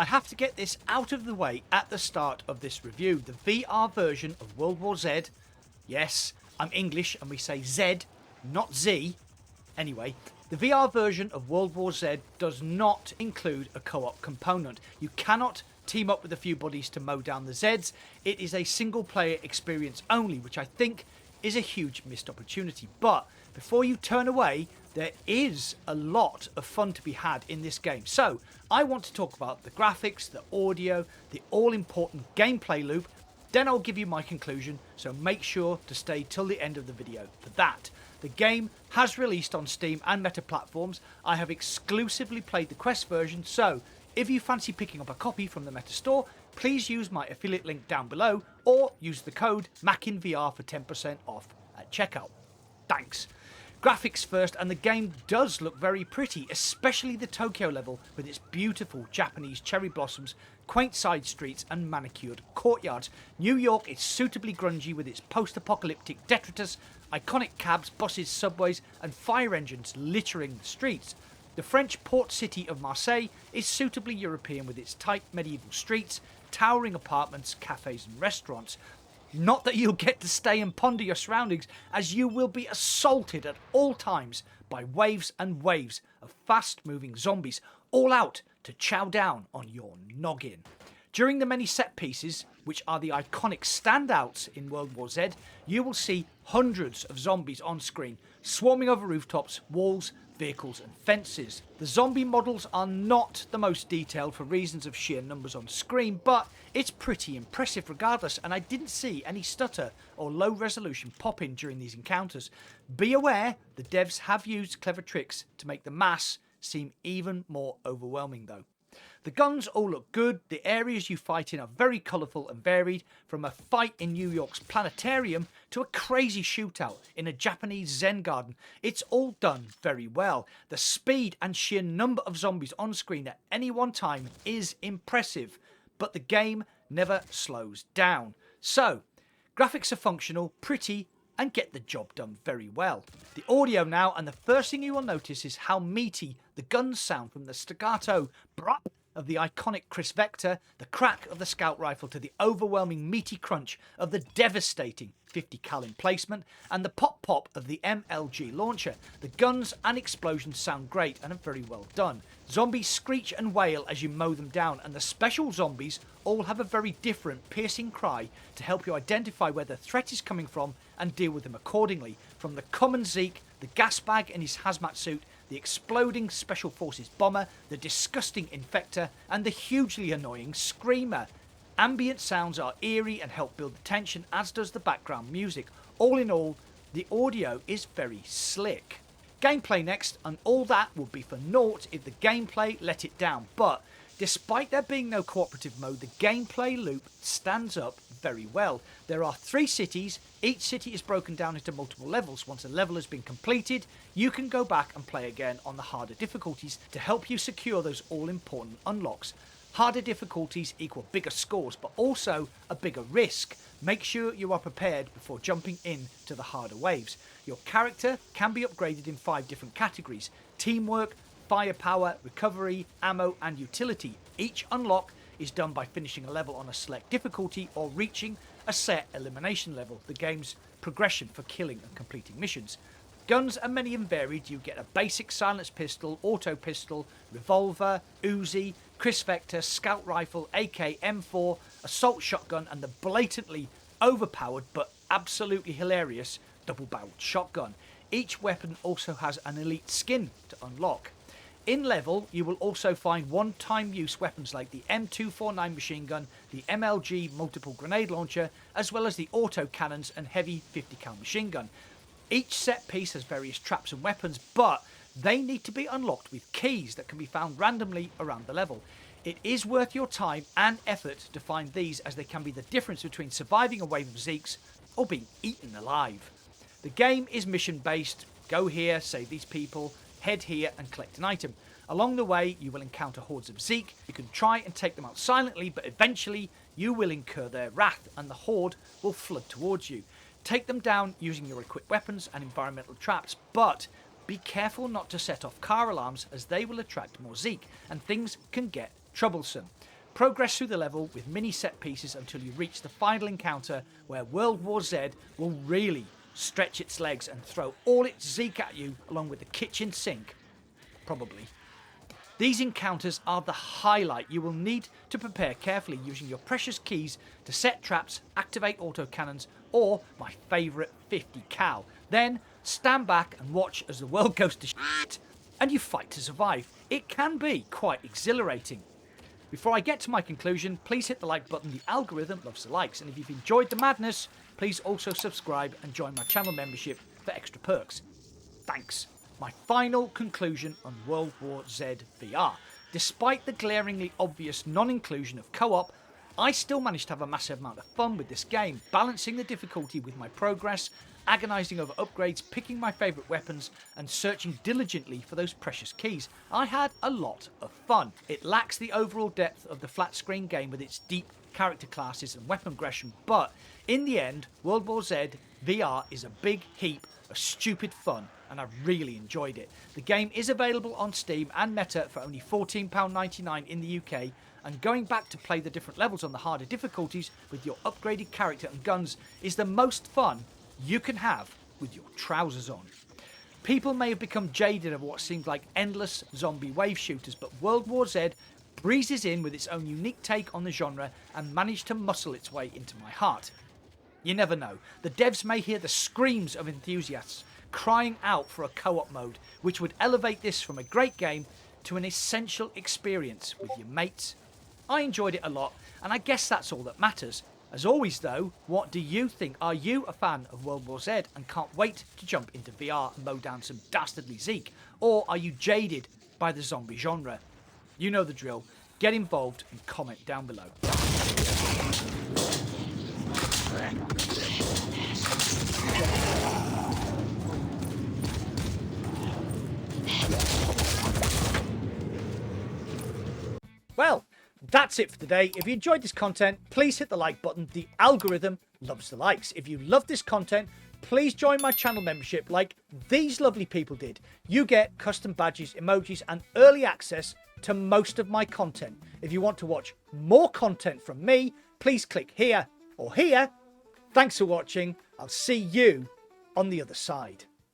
I have to get this out of the way at the start of this review. The VR version of World War Z, yes, I'm English and we say Z, not Z. Anyway, the VR version of World War Z does not include a co-op component. You cannot team up with a few buddies to mow down the Zeds. It is a single player experience only, which I think is a huge missed opportunity. But before you turn away, there is a lot of fun to be had in this game. So I want to talk about the graphics, the audio, the all-important gameplay loop. Then I'll give you my conclusion, so make sure to stay till the end of the video for that. The game has released on Steam and Meta platforms. I have exclusively played the Quest version, so if you fancy picking up a copy from the Meta store, please use my affiliate link down below or use the code MACINVR for 10% off at checkout. Thanks. Graphics first, and the game does look very pretty, especially the Tokyo level with its beautiful Japanese cherry blossoms, quaint side streets and manicured courtyards. New York is suitably grungy with its post-apocalyptic detritus, iconic cabs, buses, subways and fire engines littering the streets. The French port city of Marseille is suitably European with its tight medieval streets, towering apartments, cafes and restaurants. Not that you'll get to stay and ponder your surroundings, as you will be assaulted at all times by waves and waves of fast-moving zombies, all out to chow down on your noggin. During the many set pieces, which are the iconic standouts in World War Z, you will see hundreds of zombies on screen, swarming over rooftops, walls, vehicles and fences. The zombie models are not the most detailed for reasons of sheer numbers on screen, but it's pretty impressive regardless, and I didn't see any stutter or low resolution pop in during these encounters. Be aware, the devs have used clever tricks to make the mass seem even more overwhelming though. The guns all look good, the areas you fight in are very colourful and varied, from a fight in New York's planetarium to a crazy shootout in a Japanese Zen garden. It's all done very well. The speed and sheer number of zombies on screen at any one time is impressive, but the game never slows down. So, graphics are functional, pretty, and get the job done very well. The audio now, and the first thing you will notice is how meaty the guns sound, from the staccato brap of the iconic Chris Vector, the crack of the scout rifle, to the overwhelming meaty crunch of the devastating 50 cal emplacement, and the pop of the MLG launcher. The guns and explosions sound great and are very well done. Zombies screech and wail as you mow them down, and the special zombies all have a very different piercing cry to help you identify where the threat is coming from and deal with them accordingly. From the common Zeke, the gas bag in his hazmat suit, the exploding Special Forces bomber, the disgusting Infector, and the hugely annoying Screamer. Ambient sounds are eerie and help build the tension, as does the background music. All in all, the audio is very slick. Gameplay next, and all that would be for naught if the gameplay let it down, but despite there being no cooperative mode, the gameplay loop stands up very well. There are 3 cities, each city is broken down into multiple levels. Once a level has been completed, you can go back and play again on the harder difficulties to help you secure those all-important unlocks. Harder difficulties equal bigger scores, but also a bigger risk. Make sure you are prepared before jumping in to the harder waves. Your character can be upgraded in 5 different categories: teamwork, firepower, recovery, ammo and utility. Each unlock is done by finishing a level on a select difficulty or reaching a set elimination level, the game's progression for killing and completing missions. Guns are many and varied. You get a basic silenced pistol, auto pistol, revolver, Uzi, Chris Vector, scout rifle, AK, M4, assault shotgun and the blatantly overpowered but absolutely hilarious double-barreled shotgun. Each weapon also has an elite skin to unlock. In level, you will also find one-time use weapons like the M249 machine gun, the MLG multiple grenade launcher, as well as the auto cannons and heavy 50 cal machine gun. Each set piece has various traps and weapons, but they need to be unlocked with keys that can be found randomly around the level. It is worth your time and effort to find these, as they can be the difference between surviving a wave of Zeeks or being eaten alive. The game is mission based. Go here, save these people, head here and collect an item. Along the way you will encounter hordes of Zeke. You can try and take them out silently, but eventually you will incur their wrath and the horde will flood towards you. Take them down using your equipped weapons and environmental traps, but be careful not to set off car alarms, as they will attract more Zeke and things can get troublesome. Progress through the level with mini set pieces until you reach the final encounter where World War Z will really stretch its legs and throw all its Zeke at you along with the kitchen sink. Probably. These encounters are the highlight. You will need to prepare carefully using your precious keys to set traps, activate autocannons, or my favourite 50 cal. Then stand back and watch as the world goes to shit and you fight to survive. It can be quite exhilarating. Before I get to my conclusion, please hit the like button. The algorithm loves the likes. And if you've enjoyed the madness, please also subscribe and join my channel membership for extra perks. Thanks. My final conclusion on World War Z VR. Despite the glaringly obvious non-inclusion of co-op, I still managed to have a massive amount of fun with this game, balancing the difficulty with my progress, agonising over upgrades, picking my favourite weapons, and searching diligently for those precious keys. I had a lot of fun. It lacks the overall depth of the flat screen game with its deep character classes and weapon aggression, but in the end, World War Z VR is a big heap of stupid fun, and I really enjoyed it. The game is available on Steam and Meta for only £14.99 in the UK, and going back to play the different levels on the harder difficulties with your upgraded character and guns is the most fun you can have with your trousers on. People may have become jaded of what seemed like endless zombie wave shooters, but World War Z breezes in with its own unique take on the genre and managed to muscle its way into my heart. You never know. The devs may hear the screams of enthusiasts crying out for a co-op mode, which would elevate this from a great game to an essential experience with your mates. I enjoyed it a lot, and I guess that's all that matters. As always though, what do you think? Are you a fan of World War Z and can't wait to jump into VR and mow down some dastardly Zeke? Or are you jaded by the zombie genre? You know the drill. Get involved and comment down below. Well, that's it for today. If you enjoyed this content, please hit the like button. The algorithm loves the likes. If you love this content, please join my channel membership like these lovely people did. You get custom badges, emojis, and early access to most of my content. If you want to watch more content from me, please click here or here. Thanks for watching. I'll see you on the other side.